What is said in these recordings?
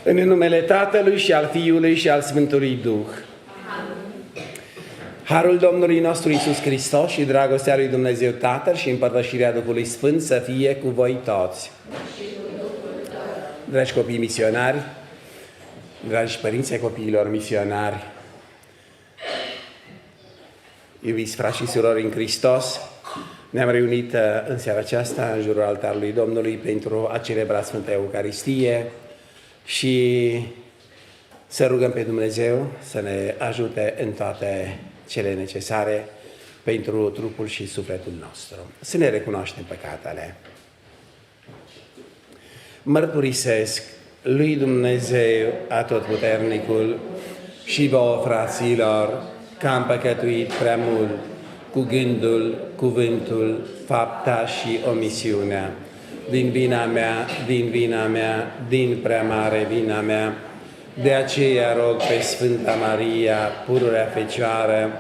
În numele Tatălui și al Fiului și al Sfântului Duh. Harul Domnului nostru Iisus Hristos și dragostea lui Dumnezeu Tatăl și împărtășirea Duhului Sfânt să fie cu voi toți. Dragi copii misionari, dragi părinți ai copiilor misionari, iubiți frați și surori în Hristos, ne-am reunit în seara aceasta în jurul altarului Domnului pentru a celebra Sfânta Eucaristie și să rugăm pe Dumnezeu să ne ajute în toate cele necesare pentru trupul și sufletul nostru. Să ne recunoaștem păcatele. Mărturisesc lui Dumnezeu Atotputernicul și vouă, fraților, că am păcătuit prea mult cu gândul, cuvântul, fapta și omisiunea. Din vina mea, din prea mare vina mea. De aceea rog pe Sfânta Maria, pururea Fecioară,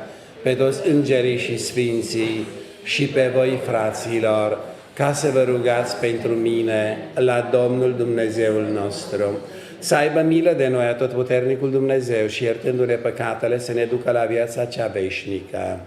pe toți îngerii și sfinții și pe voi, fraților, ca să vă rugați pentru mine la Domnul Dumnezeul nostru. Să aibă milă de noi Atotputernicul Dumnezeu și iertându-ne păcatele să ne ducă la viața cea veșnică.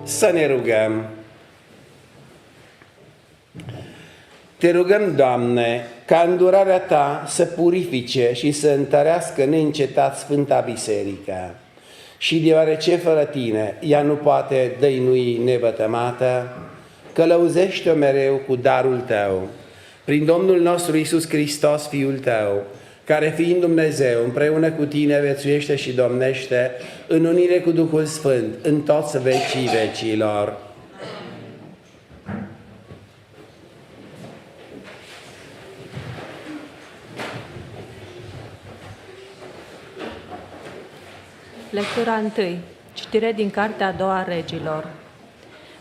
Să ne rugăm. Te rugăm, Doamne, ca îndurarea Ta să purifice și să întărească neîncetat Sfânta Biserică. Și deoarece fără Tine ea nu poate dăinui nevătămată, călăuzește-o mereu cu darul Tău. Prin Domnul nostru Iisus Hristos, Fiul Tău, care fiind Dumnezeu, împreună cu Tine viețuiește și domnește în unire cu Duhul Sfânt, în toți vecii vecilor. Lectura 1. Citire din Cartea a doua Regilor.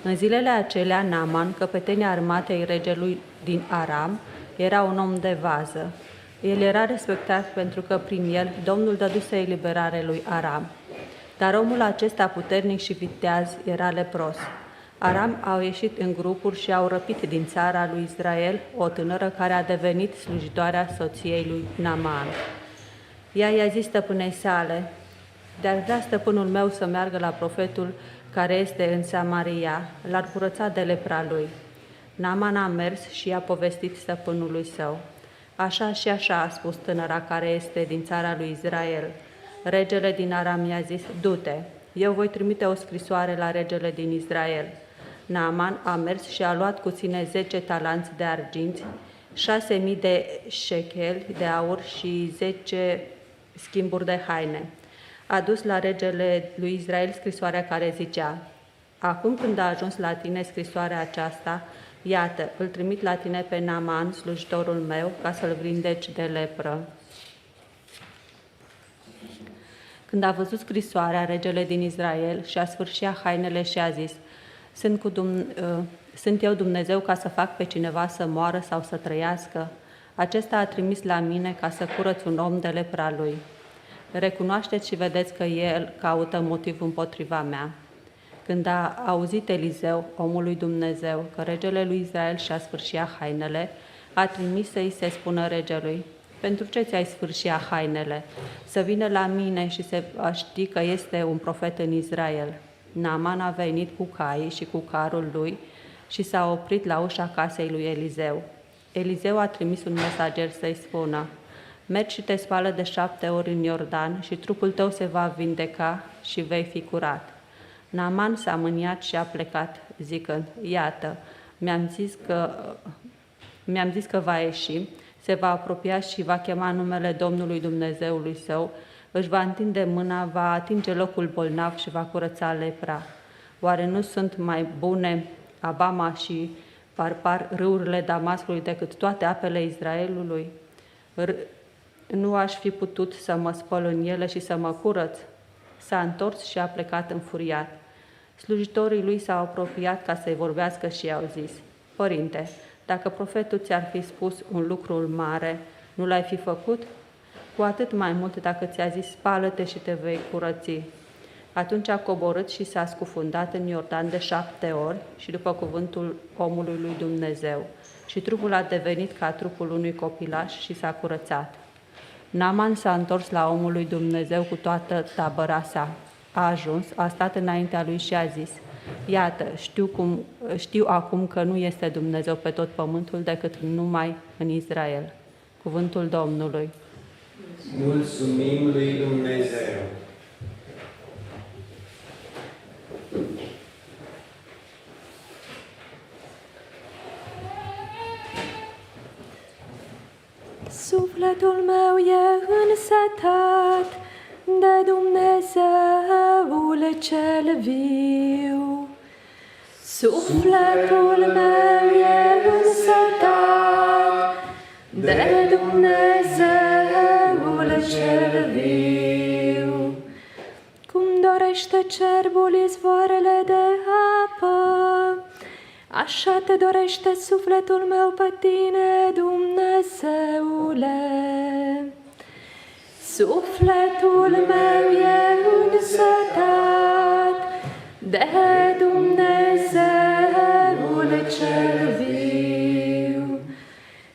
În zilele acelea, Naaman, căpetenia armatei regelui din Aram, era un om de vază. El era respectat pentru că prin el Domnul dăduse eliberare lui Aram. Dar omul acesta puternic și viteaz era lepros. Aram au ieșit în grupuri și au răpit din țara lui Israel o tânără care a devenit slujitoarea soției lui Naaman. Ea i-a zis stăpânei sale: de-ar vrea stăpânul meu să meargă la profetul care este în Samaria, l-ar curăța de lepra lui. Naaman a mers și i-a povestit stăpânului său. Așa și așa a spus tânăra care este din țara lui Israel. Regele din Aram i-a zis: du-te, eu voi trimite o scrisoare la regele din Israel. Naaman a mers și a luat cu sine 10 talanți de argint, 6.000 de șecheli de aur și 10 schimburi de haine. A dus la regele lui Israel scrisoarea care zicea: acum când a ajuns la tine scrisoarea aceasta, iată, îl trimit la tine pe Naaman, slujitorul meu, ca să-l vindeci de lepră. Când a văzut scrisoarea, regele din Israel și-a sfârșit hainele și a zis: sunt eu Dumnezeu ca să fac pe cineva să moară sau să trăiască? Acesta a trimis la mine ca să curăț un om de lepra lui. Recunoașteți și vedeți că el caută motiv împotriva mea. Când a auzit Eliseu, omul lui Dumnezeu, că regele lui Israel și-a sfârșit hainele, a trimis să-i se spună regelui: pentru ce ți-ai sfârșit hainele? Să vină la mine și să știi că este un profet în Israel. Naaman a venit cu caii și cu carul lui și s-a oprit la ușa casei lui Eliseu. Eliseu a trimis un mesager să-i spună: mergi și te spală de 7 ori în Iordan și trupul tău se va vindeca și vei fi curat. Naaman s-a mâniat și a plecat, zicând: iată, mi-am zis că va ieși, se va apropia și va chema numele Domnului Dumnezeului său, își va întinde mâna, va atinge locul bolnav și va curăța lepra. Oare nu sunt mai bune Abama și Parpar, râurile Damascului, decât toate apele Israelului? Nu aș fi putut să mă spăl în ele și să mă curăț? S-a întors și a plecat înfuriat. Slujitorii lui s-au apropiat ca să-i vorbească și i-au zis: părinte, dacă profetul ți-ar fi spus un lucru mare, nu l-ai fi făcut? Cu atât mai mult dacă ți-a zis: spală-te și te vei curăți. Atunci a coborât și s-a scufundat în Iordan de 7 ori și după cuvântul omului lui Dumnezeu. Și trupul a devenit ca trupul unui copilaș și s-a curățat. Naaman s-a întors la omul lui Dumnezeu cu toată tabăra sa. A ajuns, a stat înaintea lui și a zis: iată, știu acum că nu este Dumnezeu pe tot pământul decât numai în Israel. Cuvântul Domnului. Mulțumim lui Dumnezeu! Sufletul meu e însetat de Dumnezeul cel viu. Sufletul meu e însetat de Dumnezeul cel viu. Cum dorește cerbul izvoarele de apă, așa te dorește sufletul meu pe tine, Dumnezeule. Sufletul meu e însetat de Dumnezeul cel viu.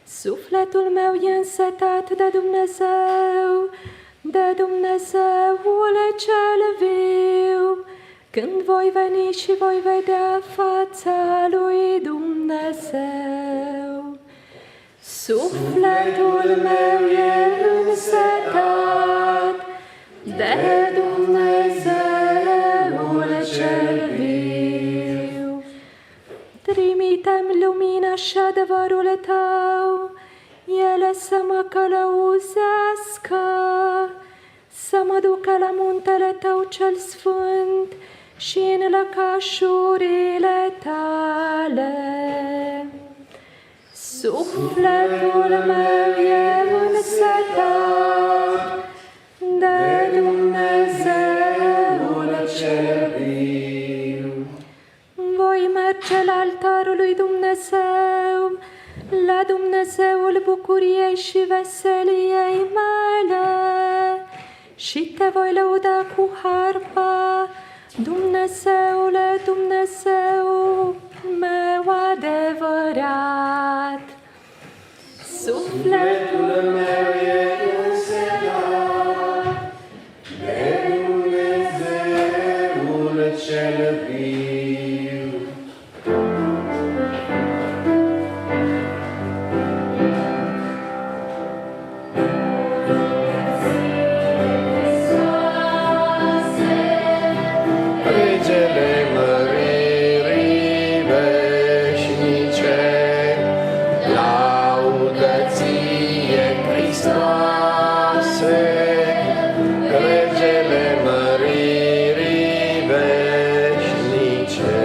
Sufletul meu e însetat de Dumnezeu, de Dumnezeul cel viu. Când voi veni și voi vedea fața lui Dumnezeu. Sufletul meu e însetat de Dumnezeul cel viu. Trimite-mi lumina și adevărul tău, ele să mă călăuzească, să mă ducă la muntele tău cel sfânt și în lăcașurile tale. Sufletul meu e însetat de Dumnezeu Dumnezeul bucuriei și veseliei mele și te voi lăuda cu harpa, Dumnezeule, Dumnezeu meu adevărat. Sufletul meu e însetat de Dumnezeul cel viu. Regele măririi veșnice, laudă ție, Hristoase, Regele măririi veșnice.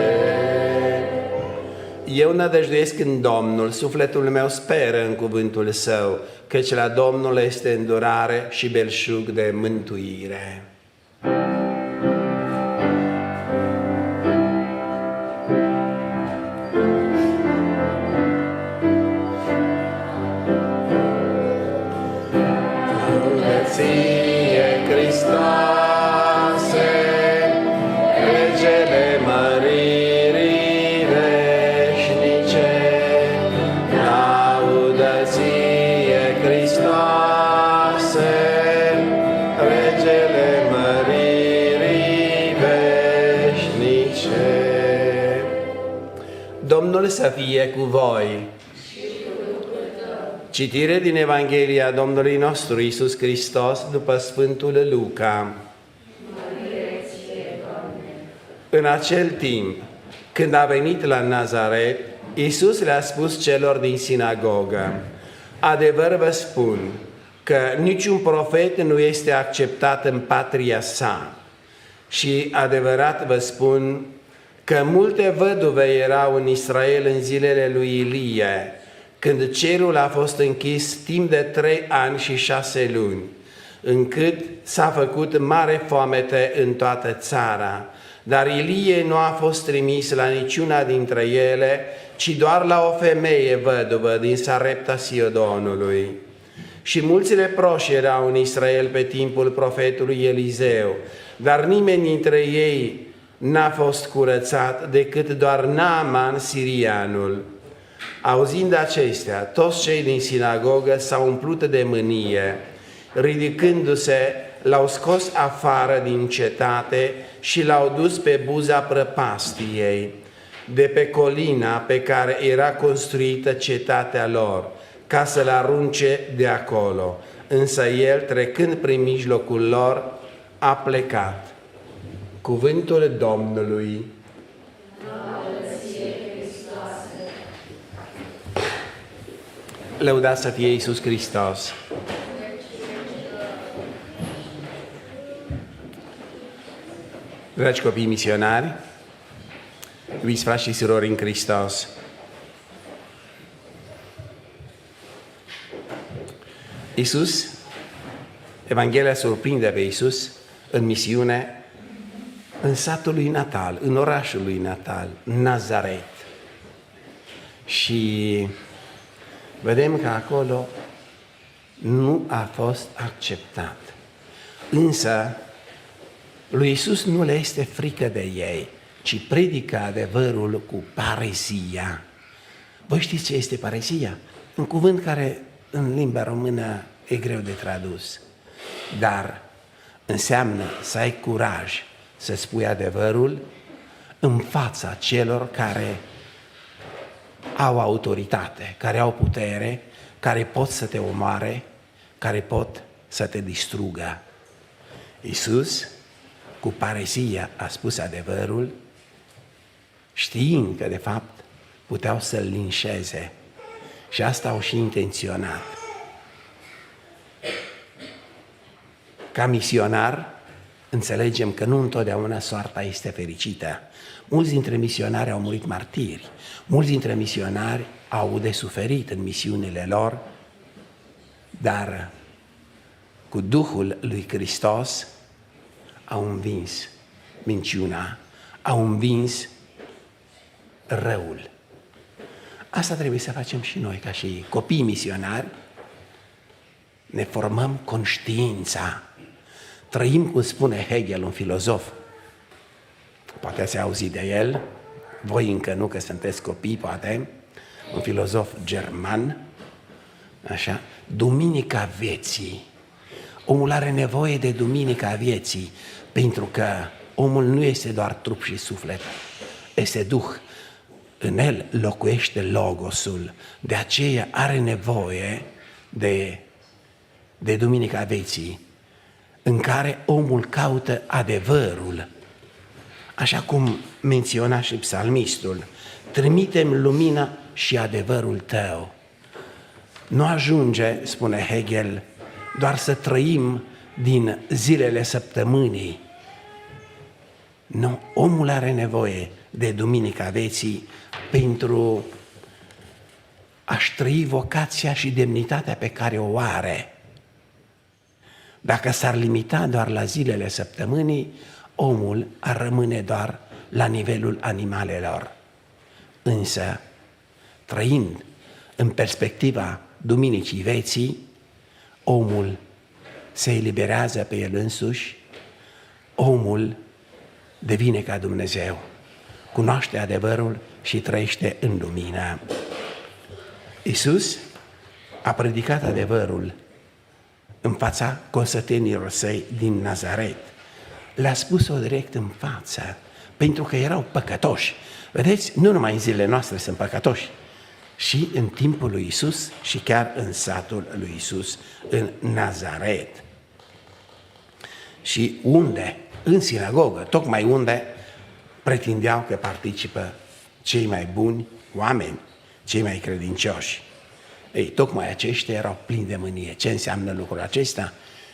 Eu nădăjduiesc în Domnul, sufletul meu speră în cuvântul Său, căci la Domnul este îndurare și belșug de mântuire. Ție, Hristoase, Regele măririi veșnice, laudă ție, Hristoase, Regele măririi veșnice. Domnul să fie cu voi. Citire din Evanghelia Domnului nostru Iisus Hristos după Sfântul Luca. În acel timp, când a venit la Nazaret, Iisus le-a spus celor din sinagogă: adevăr vă spun că niciun profet nu este acceptat în patria sa. Și adevărat vă spun că multe văduve erau în Israel în zilele lui Ilie, când cerul a fost închis timp de 3 ani și 6 luni, încât s-a făcut mare foamete în toată țara. Dar Ilie nu a fost trimis la niciuna dintre ele, ci doar la o femeie văduvă din Sarepta Sidonului. Și mulți leproși erau în Israel pe timpul profetului Eliseu, dar nimeni dintre ei n-a fost curățat decât doar Naaman sirianul. Auzind acestea, toți cei din sinagogă s-au umplut de mânie. Ridicându-se, l-au scos afară din cetate și l-au dus pe buza prăpastiei, de pe colina pe care era construită cetatea lor, ca să-l arunce de acolo. Însă el, trecând prin mijlocul lor, a plecat. Cuvântul Domnului. Lăudat să fie Iisus Hristos! Dragi copii misionari, iubiți frați și surori în Hristos, Iisus, Evanghelia surprinde pe Iisus în misiune în satul lui natal, în orașul lui natal, Nazaret. Și vedem că acolo nu a fost acceptat. Însă, lui Iisus nu le este frică de ei, ci predică adevărul cu paresia. Voi știți ce este paresia? Un cuvânt care în limba română e greu de tradus, dar înseamnă să ai curaj să spui adevărul în fața celor care au autoritate, care au putere, care pot să te omoare, care pot să te distrugă. Iisus, cu paresia, a spus adevărul, știind că, de fapt, puteau să-l linșeze. Și asta au și intenționat. Ca misionar, înțelegem că nu întotdeauna soarta este fericită. Mulți dintre misionari au murit martiri, mulți dintre misionari au de suferit în misiunile lor, dar cu Duhul lui Hristos au învins minciuna, au învins răul. Asta trebuie să facem și noi, ca și copii misionari. Ne formăm conștiința. Trăim, cum spune Hegel, un filozof. Poate ați auzit de el, voi încă nu, că sunteți copii, poate. Un filozof german, așa, duminica vieții. Omul are nevoie de duminica vieții, pentru că omul nu este doar trup și suflet, este Duh. În el locuiește Logosul, de aceea are nevoie de duminica vieții, în care omul caută adevărul. Așa cum menționa și psalmistul, trimitem lumina și adevărul tău. Nu ajunge, spune Hegel, doar să trăim din zilele săptămânii. Nu, omul are nevoie de duminica vieții pentru a-și trăi vocația și demnitatea pe care o are. Dacă s-ar limita doar la zilele săptămânii, omul ar rămâne doar la nivelul animalelor. Însă, trăind în perspectiva duminicii vieții, omul se eliberează pe el însuși, omul devine ca Dumnezeu, cunoaște adevărul și trăiește în lumină. Iisus a predicat adevărul în fața consătenilor săi din Nazaret. Le-a spus-o direct în față, pentru că erau păcătoși. Vedeți, nu numai în zilele noastre sunt păcătoși, și în timpul lui Iisus și chiar în satul lui Iisus, în Nazaret. Și unde? În sinagogă, tocmai unde pretindeau că participă cei mai buni oameni, cei mai credincioși. Ei, tocmai aceștia erau plini de mânie. Ce înseamnă lucrul acesta?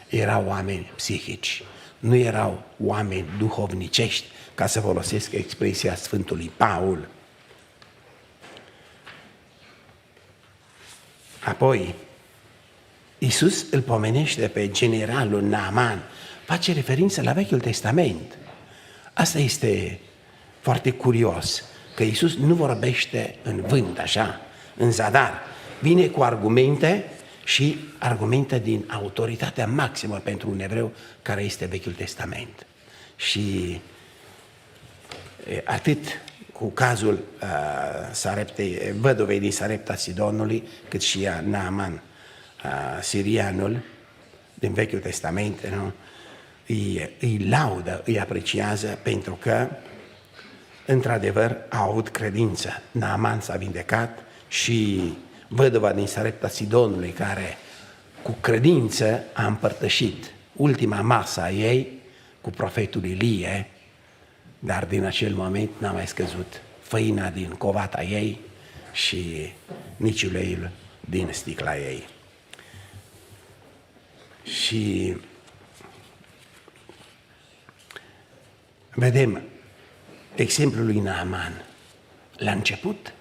Erau oameni psihici, nu erau oameni duhovnicești, ca să folosesc expresia Sfântului Paul. Apoi, Iisus îl pomenește pe generalul Naaman, face referință la Vechiul Testament. Asta este foarte curios, că Iisus nu vorbește în vânt, așa, în zadar. Vine cu argumente și argumente din autoritatea maximă pentru un evreu, care este Vechiul Testament. Și atât cu cazul văduvei din Sarepta Sidonului, cât și a Naaman, sirianul, din Vechiul Testament, nu? Îi laudă, îi apreciază, pentru că, într-adevăr, au avut credință. Naaman s-a vindecat și văduva din Sarepta Sidonului, care cu credință a împărtășit ultima masă a ei cu profetul Ilie, dar din acel moment n-a mai scăzut făina din covata ei și nici uleiul din sticla ei. Și vedem exemplul lui Naaman. La început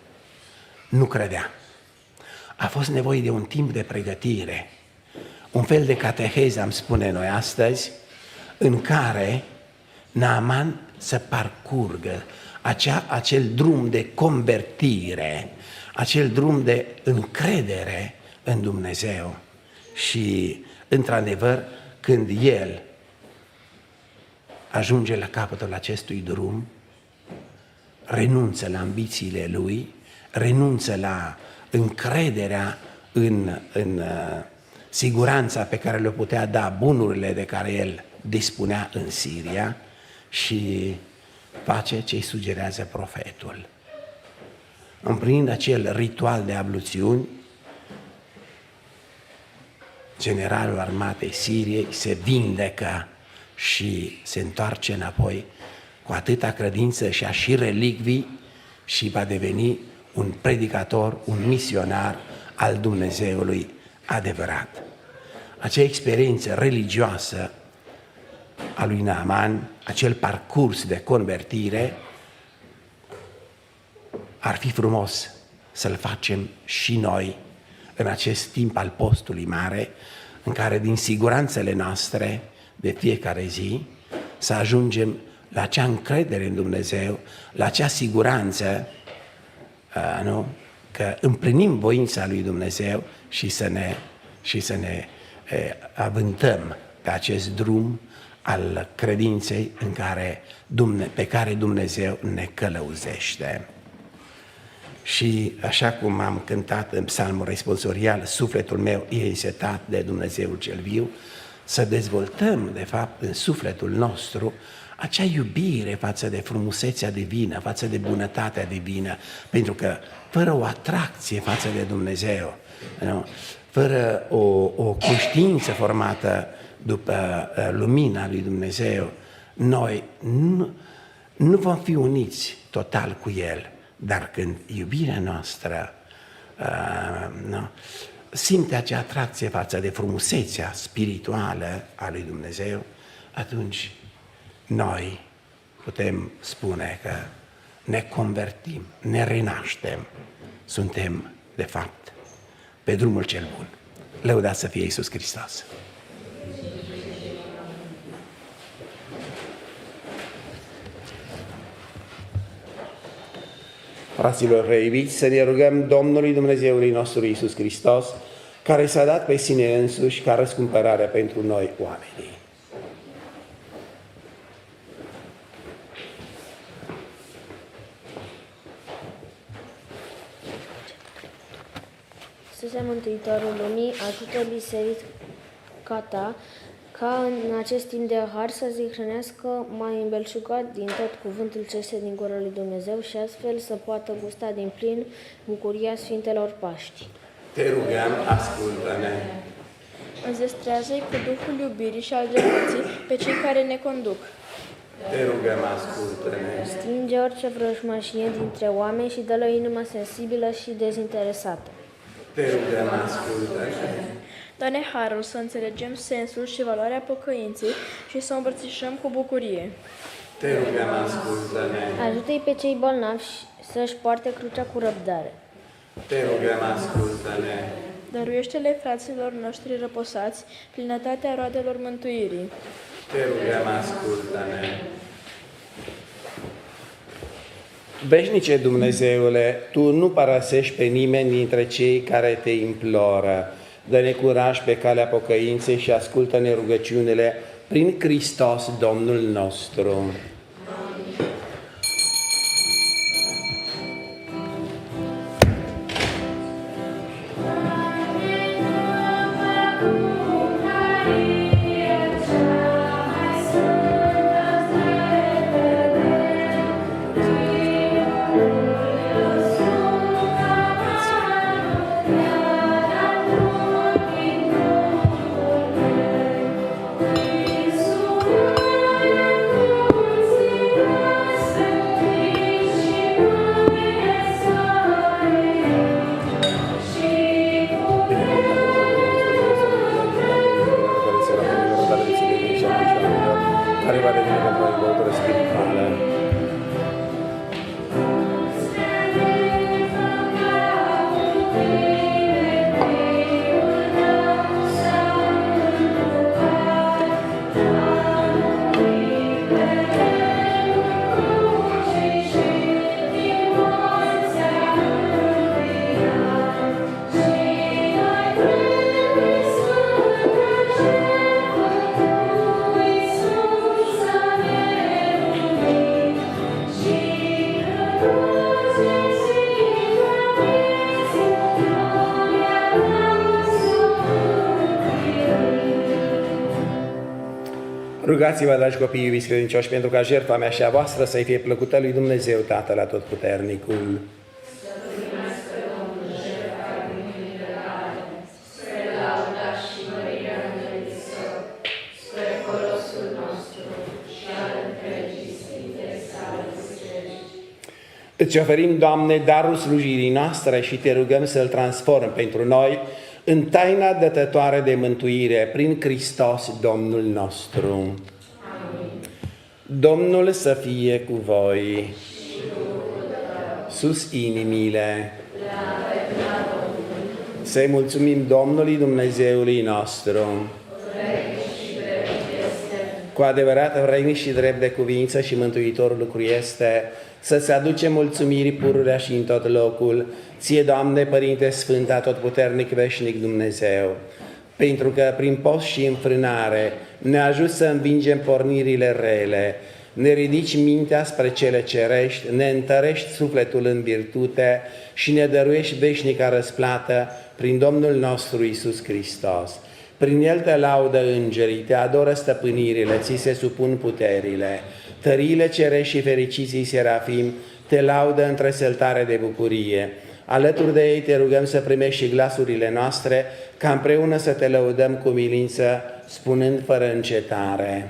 nu credea. A fost nevoie de un timp de pregătire, un fel de cateheză, am spune noi astăzi, în care Naaman să parcurgă acel drum de convertire, acel drum de încredere în Dumnezeu. Și, într-adevăr, când el ajunge la capătul acestui drum, renunță la ambițiile lui, renunță la încrederea în siguranța pe care le putea da bunurile de care el dispunea în Siria și face ce îi sugerează profetul. Împlinind acel ritual de abluțiuni, generalul armatei Siriei se vindecă și se întoarce înapoi cu atâta credință și și relicvii și va deveni un predicator, un misionar al Dumnezeului adevărat. Acea experiență religioasă a lui Naaman, acel parcurs de convertire, ar fi frumos să-l facem și noi în acest timp al postului mare, în care din siguranțele noastre de fiecare zi să ajungem la acea încredere în Dumnezeu, la acea siguranță că împlinim voința lui Dumnezeu și să ne avântăm pe acest drum al credinței pe care Dumnezeu ne călăuzește. Și așa cum am cântat în psalmul responsorial, sufletul meu e însetat de Dumnezeul cel viu, să dezvoltăm, de fapt, în sufletul nostru acea iubire față de frumusețea divină, față de bunătatea divină, pentru că fără o atracție față de Dumnezeu, fără o conștiință formată după lumina lui Dumnezeu, noi nu vom fi uniți total cu El, dar când iubirea noastră simte acea atracție față de frumusețea spirituală a lui Dumnezeu, atunci noi putem spune că ne convertim, ne renaștem, suntem, de fapt, pe drumul cel bun. Lăudați să fie Iisus Hristos! Fraților reiubiți, să ne rugăm Domnului Dumnezeului nostru Iisus Hristos, care s-a dat pe sine însuși ca răscumpărare pentru noi oamenii. Iisuse, Mântuitorul lumii, ajută biserica ta ca în acest timp de har să se hrănească mai îmbelșugat din tot cuvântul ce este din gura lui Dumnezeu și astfel să poată gusta din plin bucuria Sfintelor Paști. Te rugăm, ascultă-ne. Înzestrează-i cu Duhul iubirii și al dreptății pe cei care ne conduc. Te rugăm, ascultă-ne. Stinge orice vrăjmașie dintre oameni și dă-le o inimă sensibilă și dezinteresată. Te rugăm, ascultă-ne. Dă-ne harul să înțelegem sensul și valoarea pocăinței și să o îmbrățișăm cu bucurie. Te rugăm, ascultă-ne. Ajută-i pe cei bolnavi să-și poarte crucea cu răbdare. Te rugăm, ascultă-ne. Dăruiește-le fraților noștri răposați plinătatea roadelor mântuirii. Te rugăm, ascultă-ne. Veșnice Dumnezeule, Tu nu părăsești pe nimeni dintre cei care Te imploră. Dă-ne curaj pe calea pocăinței și ascultă-ne rugăciunile prin Hristos Domnul nostru. Rugați-vă, dragi copii iubiți credincioși, pentru ca jertfa mea și a voastră să-i fie plăcută lui Dumnezeu, Tatăl Atotputernicul. Îți oferim, Doamne, darul slujirii noastre și Te rugăm să-L transform pentru noi în taina dătătoare de mântuire prin Hristos Domnul nostru. Amin. Domnul să fie cu voi. Sus inimile. Să-i mulțumim Domnului Dumnezeului nostru. Cu adevărat vrednic și drept de cuvință și Mântuitorul lucru este să-ți aducem mulțumiri pururea și în tot locul, ție, Doamne, Părinte Sfânt, atotputernic, veșnic Dumnezeu, pentru că prin post și înfrânare ne ajut să învingem pornirile rele, ne ridici mintea spre cele cerești, ne întărești sufletul în virtute și ne dăruiești veșnica răsplată prin Domnul nostru Iisus Hristos. Prin El te laudă îngerii, te adoră stăpânirile, ți se supun puterile, tăriile cerești și fericiții serafim te laudă între săltare de bucurie. Alături de ei te rugăm să primești și glasurile noastre, ca împreună să te lăudăm cu milință, spunând fără încetare.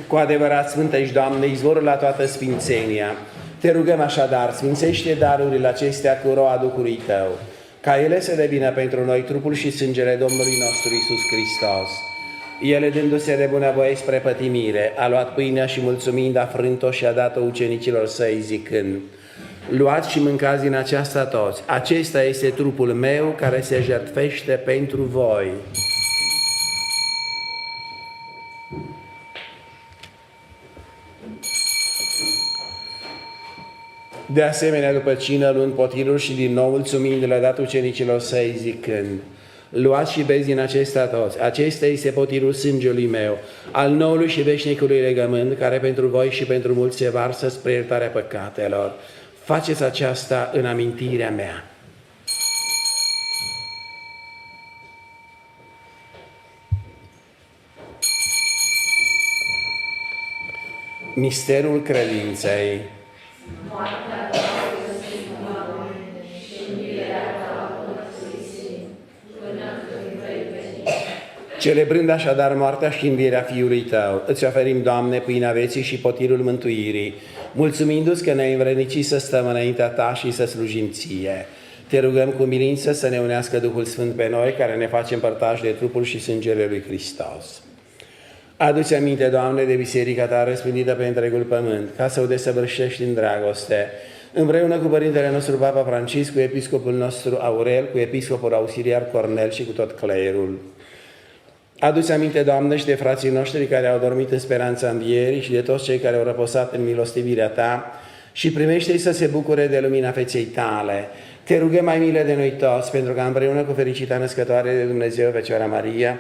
Cu adevărat, Sfântă ești, Doamne, izvorul la toată sfințenia. Te rugăm așadar, sfințește darurile acestea cu roa Duhului Tău, ca ele să devină pentru noi trupul și sângele Domnului nostru Iisus Hristos. El, dându-se de bunăvoie spre pătimire, a luat pâinea și mulțumind a frânt-o și a dat-o ucenicilor săi, zicând: luați și mâncați din aceasta toți, acesta este trupul meu care se jertfește pentru voi. De asemenea, după cină, luând potirul și din nou mulțumind, le-a dat ucenicilor săi, zicând: luați și beți din acesta toți, acesta este potirul sângelui meu, al noului și veșnicului legământ, care pentru voi și pentru mulți se varsă spre iertarea păcatelor. Faceți aceasta în amintirea mea. Misterul credinței. Celebrând așadar moartea și învierea Fiului Tău, îți oferim, Doamne, pâinea vieții și potirul mântuirii, mulțumindu-ți că ne-ai învrednicit să stăm înaintea Ta și să slujim Ție. Te rugăm cu milință să ne unească Duhul Sfânt pe noi, care ne face împărtași de trupul și sângele lui Hristos. Adu-ți aminte, Doamne, de biserica Ta răspândită pe întregul pământ, ca să o desăvârșești în dragoste, împreună cu Părintele nostru Papa Francisc, cu Episcopul nostru Aurel, cu Episcopul Auxiliar Cornel și cu tot cleierul. Adu-ți aminte, Doamne, și de frații noștri care au dormit în speranța învierii și de toți cei care au răposat în milostivirea Ta și primește-i să se bucure de lumina feței Tale. Te rugăm, mai milă de noi toți, pentru că împreună cu fericita născătoare de Dumnezeu, Fecioara Maria,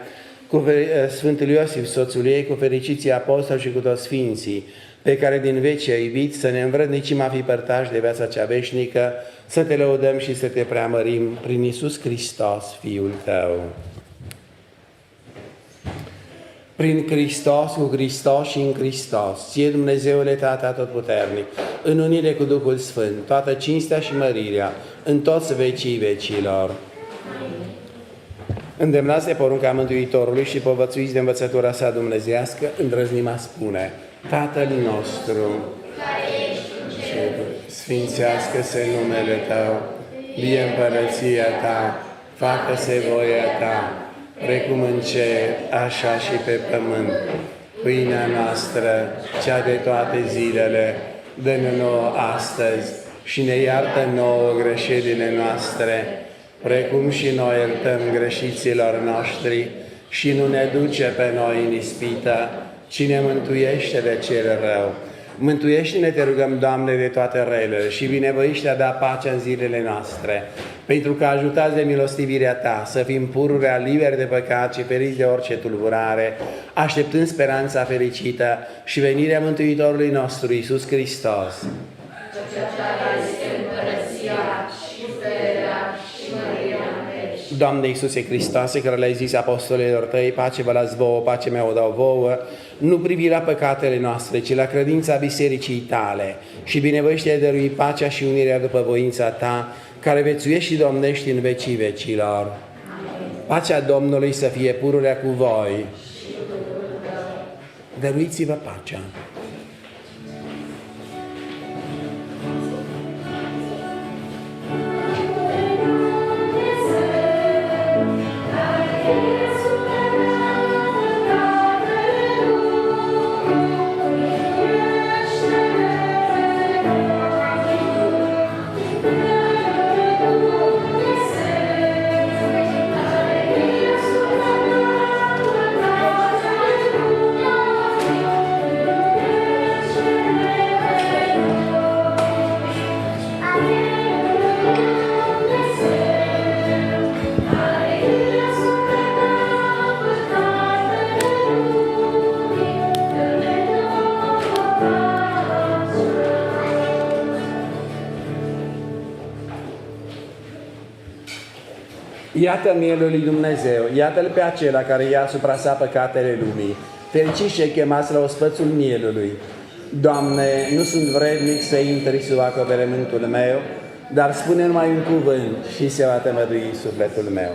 cu Sfântul Iosif, soțul ei, cu fericiții apostoli și cu toți sfinții, pe care din veci ai iubit, să ne învrednicim a fi părtași de viața cea veșnică, să Te lăudăm și să Te preamărim prin Iisus Hristos, Fiul Tău. Prin Hristos, cu Hristos și în Hristos, Ție, Dumnezeule Tată Atotputernic, în unire cu Duhul Sfânt, toată cinstea și mărirea, în toți vecii vecilor. Îndemnați de porunca Mântuitorului și povățuiți de învățătura sa dumnezeiască, îndrăznim a spune: Tatăl nostru, care ești în ceruri, sfințească-se numele Tău, vie împărăția ta, facă-se voia ta, precum în cer, așa și pe pământ. Pâinea noastră, cea de toate zilele, dă-ne nouă astăzi și ne iartă nouă greșelile noastre, precum și noi iertăm greșiților noștri, și nu ne duce pe noi în ispită, ci ne mântuiește de cel rău. Mântuiește-ne, te rugăm, Doamne, de toate relele și binevoiește a da pacea în zilele noastre, pentru că ajutați de milostivirea Ta să fim pururea liberi de păcat și feriți de orice tulburare, așteptând speranța fericită și venirea Mântuitorului nostru, Iisus Hristos. Doamne Iisuse Hristoase, care le-ai zis apostolilor Tăi, pace vă las vouă, pace mea o dau vouă, nu privi la păcatele noastre, ci la credința Bisericii Tale și binevoiește de dărui pacea și unirea după voința Ta, care vețuiești și domnești în vecii vecilor. Pacea Domnului să fie pururea cu voi. Dăruiți-vă pacea. Iată mielul lui Dumnezeu, iată-L pe acela care ia asupra sa păcatele lumii. Fericiți și chemați la ospățul mielului. Doamne, nu sunt vrednic să intri sub acoperământul meu, dar spune numai un cuvânt și se va tămădui sufletul meu.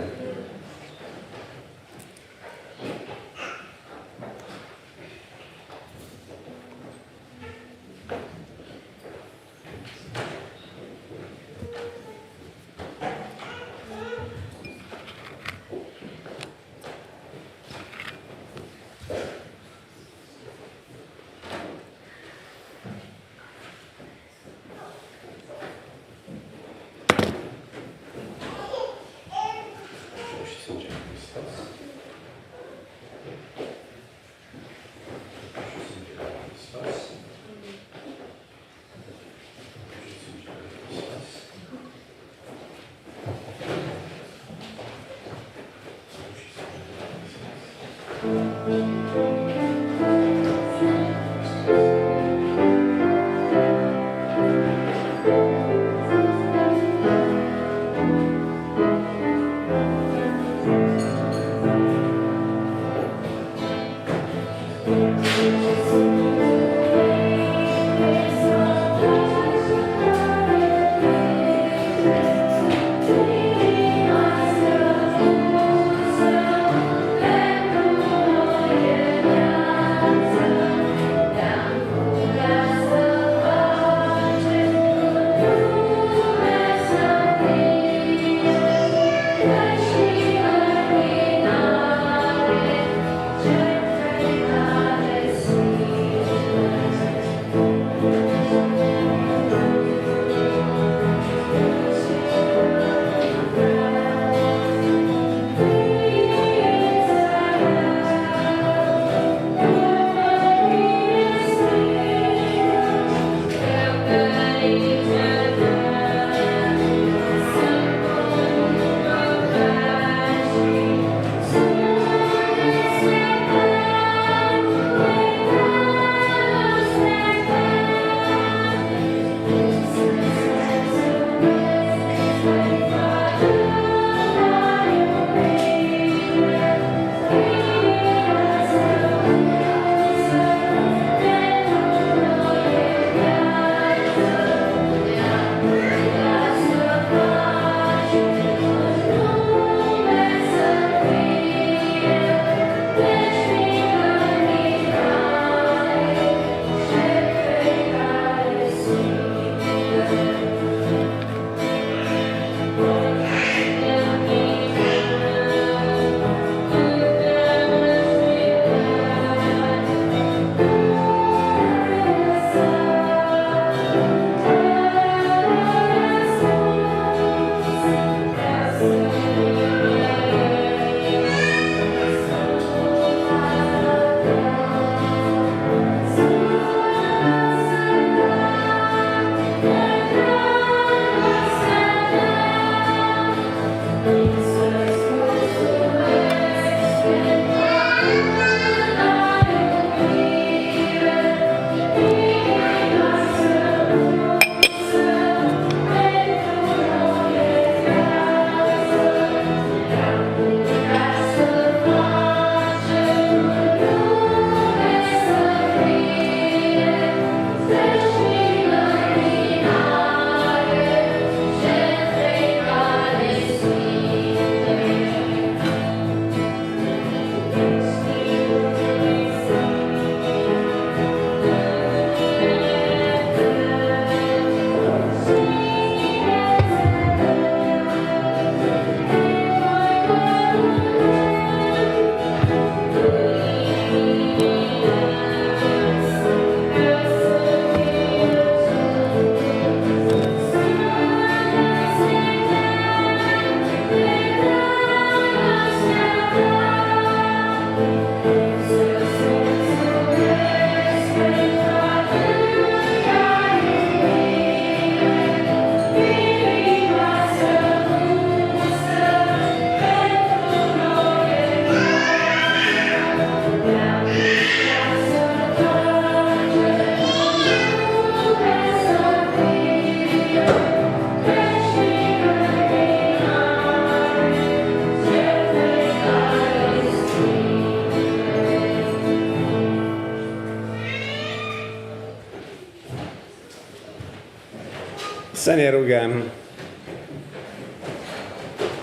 Să ne rugăm.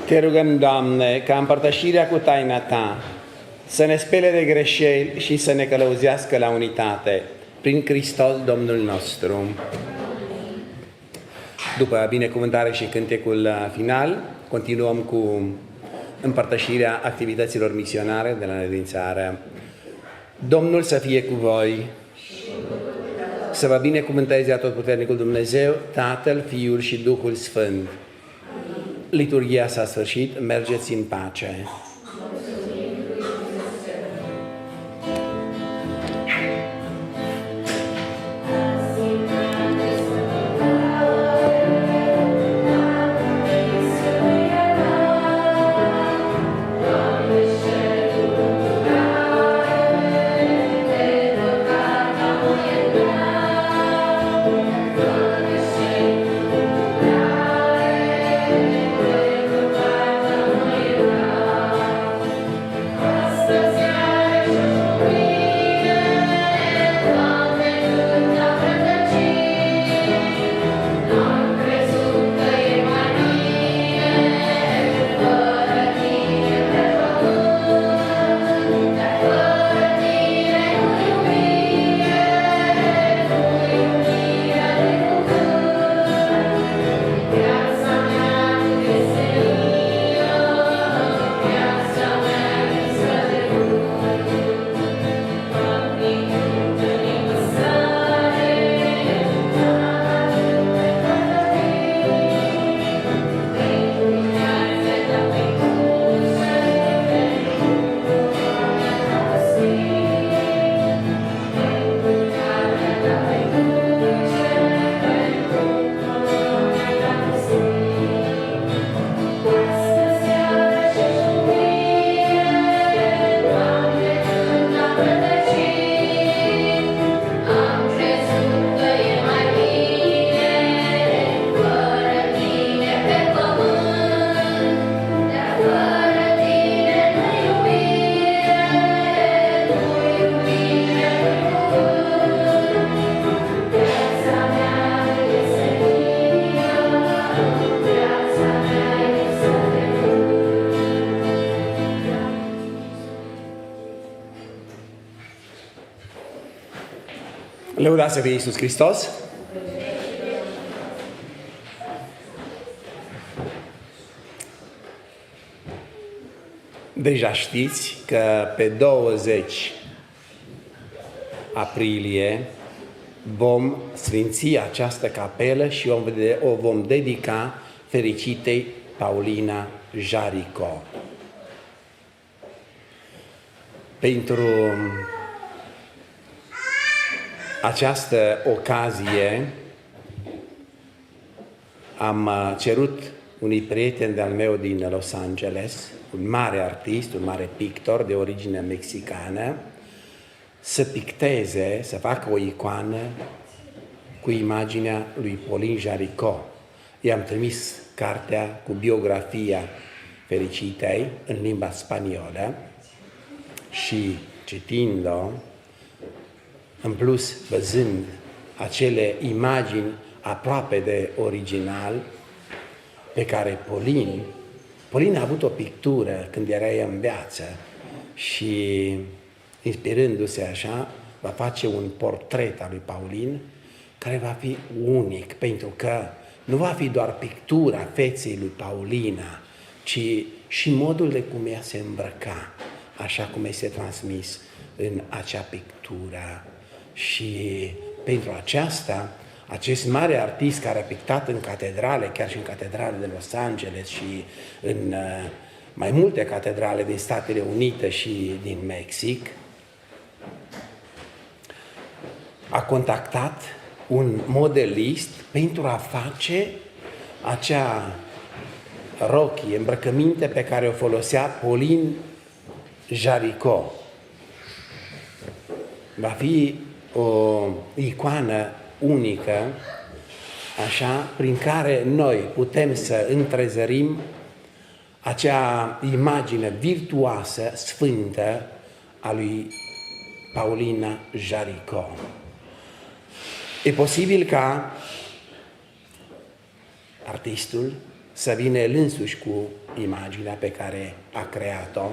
Te rugăm, Doamne, ca împărtășirea cu taina Ta să ne spele de greșeli și să ne călăuzească la unitate, prin Hristos Domnul nostru. După binecuvântare și cântecul final, continuăm cu împărtășirea activităților misionare de la Nevințarea. Domnul să fie cu voi, să vă binecuvânteze Atotputernicul Dumnezeu, Tatăl, Fiul și Duhul Sfânt. Liturghia s-a sfârșit, mergeți în pace. Lăudați să fie Iisus Hristos! Deja știți că pe 20 aprilie vom sfinți această capelă și o vom dedica fericitei Paulina Jarico. Pentru această ocazie am cerut unui prieten de-al meu din Los Angeles, un mare artist, un mare pictor de origine mexicană, să picteze, să facă o icoană cu imaginea lui Paulin Jarico. I-am trimis cartea cu biografia fericitei în limba spaniolă și citind-o, în plus văzând acele imagini aproape de original pe care Paulin a avut o pictură când era ea în viață și inspirându-se așa, va face un portret al lui Paulin care va fi unic, pentru că nu va fi doar pictura feței lui Paulina, ci și modul de cum ea se îmbrăca, așa cum este transmis în acea pictură. Și pentru aceasta, acest mare artist care a pictat în catedrale, chiar și în catedrale de Los Angeles și în mai multe catedrale din Statele Unite și din Mexic, a contactat un modelist pentru a face acea rochie, îmbrăcăminte pe care o folosea Paulin Jarico. Va fi o icoană unică, așa, prin care noi putem să întrezărim acea imagine virtuoasă, sfântă a lui Paulina Jarico. E posibil ca artistul să vină el însuși cu imaginea pe care a creat-o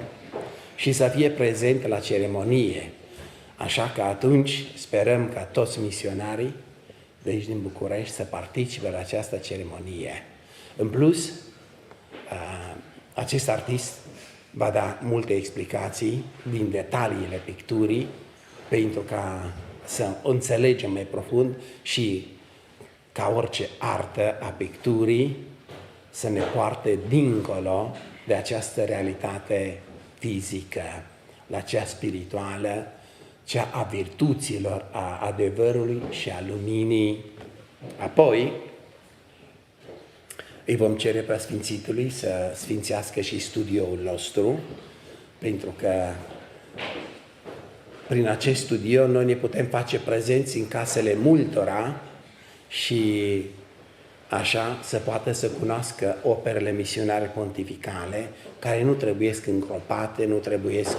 și să fie prezent la ceremonie. Așa că atunci sperăm ca toți misionarii de aici din București să participe la această ceremonie. În plus, acest artist va da multe explicații din detaliile picturii pentru ca să o înțelegem mai profund și ca orice artă a picturii să ne poarte dincolo de această realitate fizică, la cea spirituală, cea a virtuților, a adevărului și a luminii. Apoi îi vom cere preasfințitului să sfințească și studioul nostru, pentru că prin acest studio noi ne putem face prezenți în casele multora și așa să poată să cunoască operele misionare pontificale, care nu trebuiesc îngropate, nu trebuiesc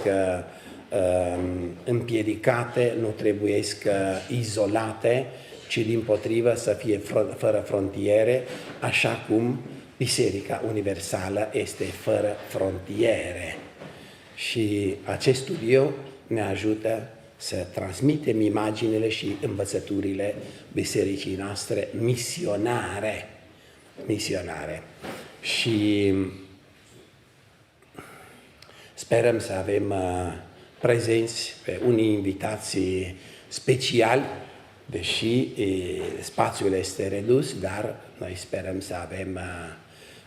împiedicate, nu trebuiesc izolate, ci dimpotrivă să fie fără frontiere, așa cum Biserica Universală este fără frontiere. Și acest studio ne ajută să transmitem imaginile și învățăturile bisericii noastre misionare. Și sperăm să avem prezenți pe unii invitații speciali, deși spațiul este redus, dar noi sperăm să avem,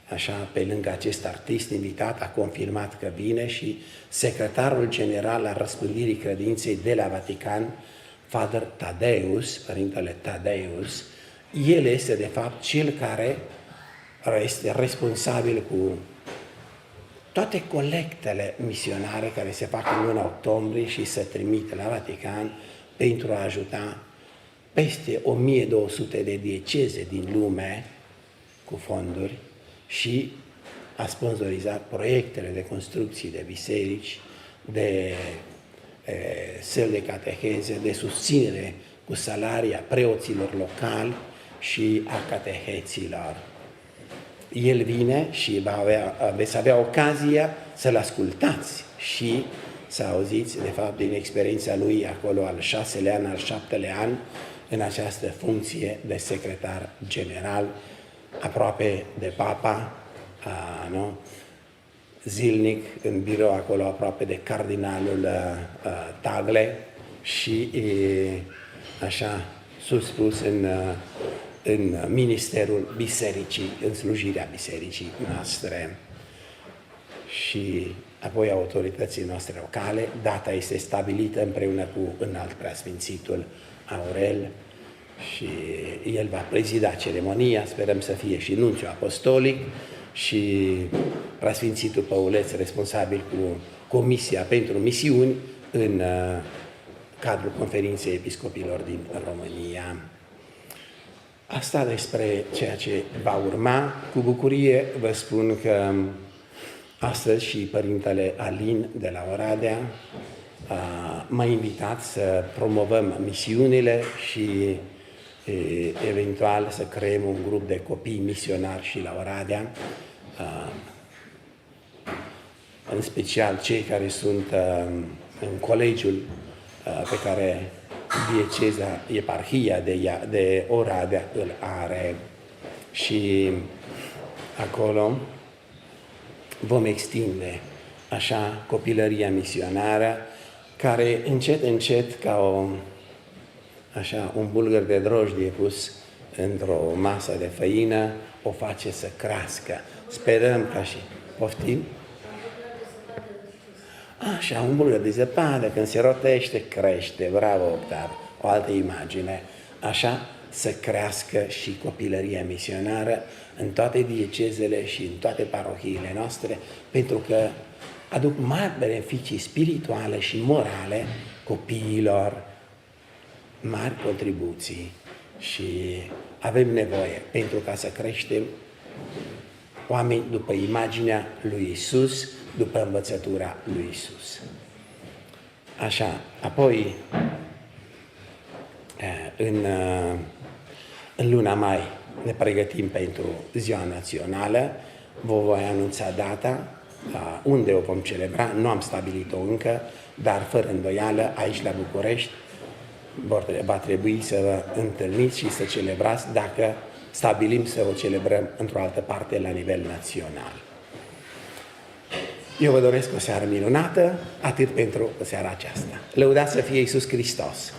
așa, pe lângă acest artist invitat, a confirmat că vine și secretarul general al răspândirii credinței de la Vatican, Father Tadeus, Părintele Tadeus. El este, de fapt, cel care este responsabil cu toate colectele misionare care se fac în luna octombrie și se trimite la Vatican pentru a ajuta peste 1200 de dieceze din lume cu fonduri și a sponsorizat proiectele de construcții de biserici, de săli de cateheze, de susținere cu salarii a preoților locali și a cateheților. El vine și veți avea ocazia să-l ascultați și să auziți, de fapt, din experiența lui acolo al 6-lea an, al 7-lea an, în această funcție de secretar general, aproape de Papa, nu? Zilnic în birou acolo, aproape de cardinalul Tagle și așa sus în ministerul bisericii, în slujirea bisericii noastre. Și apoi autorității noastre locale, data este stabilită împreună cu înalt preasfințitul Aurel și el va prezida ceremonia, sperăm să fie și nunțiul apostolic și preasfințitul Păuleț, responsabil cu Comisia pentru Misiuni în cadrul Conferinței Episcopilor din România. Asta despre ceea ce va urma. Cu bucurie vă spun că astăzi și Părintele Alin de la Oradea m-a invitat să promovăm misiunile și eventual să creăm un grup de copii misionari și la Oradea, în special cei care sunt în colegiul pe care dieceza, eparhia de Oradea îl are și acolo vom extinde așa copilăria misionară care încet ca un bulgăr de drojdie pus într-o masă de făină o face să crească. Sperăm ca și... Poftim? Așa, un bulgăr de zăpadă, când se rotește, crește. Bravo, Octav. O altă imagine. Așa să crească și copilăria misionară în toate diecezele și în toate parohiile noastre, pentru că aduc mari beneficii spirituale și morale copiilor, mari contribuții și avem nevoie pentru ca să creștem oameni după imaginea lui Isus, după învățătura lui Isus. Așa, apoi în luna mai ne pregătim pentru ziua națională. Vă voi anunța data, unde o vom celebra, nu am stabilit-o încă, dar fără îndoială, aici la București, va trebui să vă întâlniți și să celebrați dacă stabilim să o celebrăm într-o altă parte la nivel național. Eu vă doresc o seară minunată, atât pentru seara aceasta. Lăudați să fie Iisus Hristos!